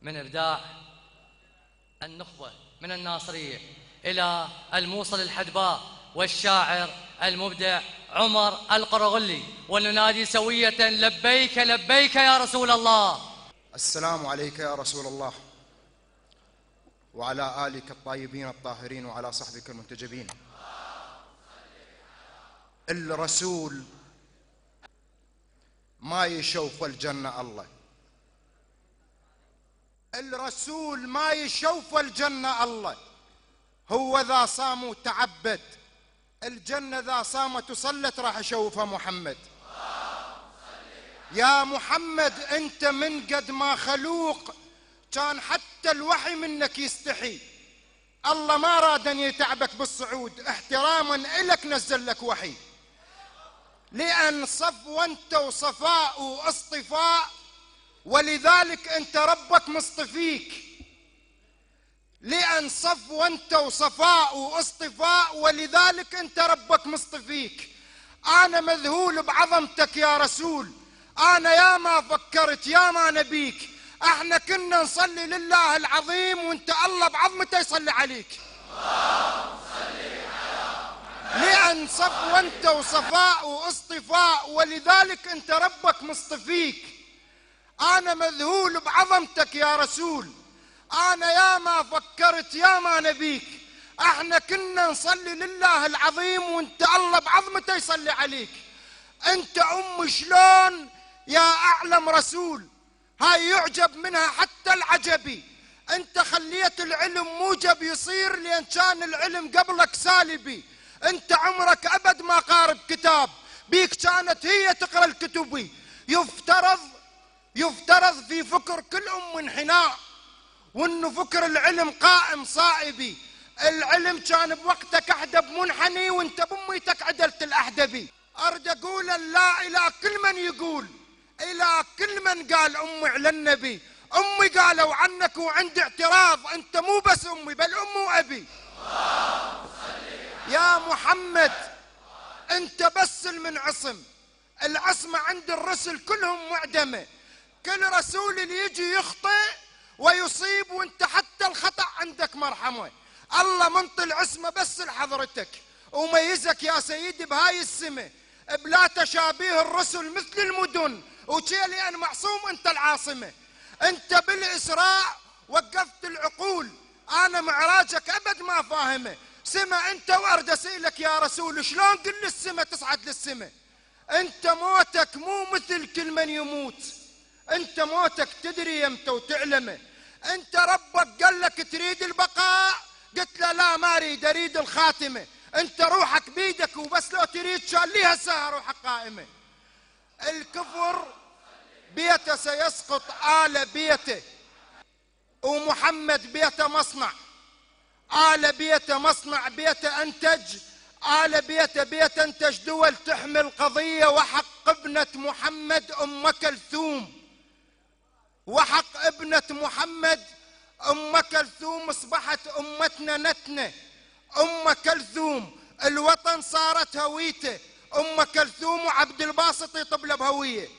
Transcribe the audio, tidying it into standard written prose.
من إبداع النخبة من الناصرية إلى الموصل الحدباء والشاعر المبدع عمر القرغلي، وننادي سوية لبيك لبيك يا رسول الله. السلام عليك يا رسول الله، وعلى آلك الطيبين الطاهرين، وعلى صحبك المنتجبين. الرسول ما يشوف الجنة الله، الرسول ما يشوف الجنة الله. هو ذا صام وتعبد، الجنة ذا صامت وصلت راح يشوفها محمد. يا محمد انت من قد ما خلوق كان حتى الوحي منك يستحي. الله ما راد ان يتعبك بالصعود، احتراما الك نزل لك وحي. لان صفوة انت وصفاء واصطفاء، ولذلك انت ربك مصطفيك. لأن صفوة انت وصفاء واصطفاء، ولذلك انت ربك مصطفيك. انا مذهول بعظمتك يا رسول، انا يا ما فكرت يا ما نبيك. احنا كنا نصلي لله العظيم وانت الله بعظمته يصلي عليك. لأن صفوة انت وصفاء واصطفاء، ولذلك انت ربك مصطفيك. انا مذهول بعظمتك يا رسول، انا يا ما فكرت يا ما نبيك. احنا كنا نصلي لله العظيم وانت الله بعظمته يصلي عليك. انت شلون يا اعلم رسول، هاي يعجب منها حتى العجبي. انت خليت العلم موجب يصير، لان كان العلم قبلك سالبي. انت عمرك ابد ما قارب كتاب، بيك كانت هي تقرا الكتبي. يفترض في فكر كل انحناء، وانه فكر العلم قائم صائبي. العلم كان بوقتك احدب منحني، وانت باميتك عدلت الاحدبي. ارد اقول لا الى كل من يقول، الى كل من قال امي على النبي. امي قالوا عنك وعندي اعتراض، انت مو بس امي بل امي وابي. يا محمد انت بس المنعصم، العصمة عند الرسل كلهم معدمة. كل رسول اللي يجي يخطئ ويصيب، وانت حتى الخطأ عندك مرحمة. الله منطي العصمة بس لحضرتك، وميزك يا سيدي بهاي السمة بلا تشابيه الرسل مثل المدن، وشي لأن معصوم انت العاصمة. انت بالإسراء وقفت العقول، انا معراجك ابد ما فاهمه. سما انت وارد اسألك يا رسول، شلون كل السمة تصعد للسمة؟ انت موتك مو مثل كل من يموت، انت موتك تدري يمتى وتعلمه. انت ربك قال لك تريد البقاء، قلت له لا ما اريد، اريد الخاتمه. انت روحك بيدك وبس، لو تريد كان لي هسه روحك قائمه. الكفر بيته سيسقط آل بيته، ومحمد بيته مصنع. آل بيته مصنع، بيته انتج. آل بيته انتج دول تحمل قضيه، وحق ابنه محمد ام كلثوم. وحق ابنة محمد ام كلثوم اصبحت امتنا نتنة. ام كلثوم الوطن صارت هويته. ام كلثوم وعبد الباسط يطب له بهويه.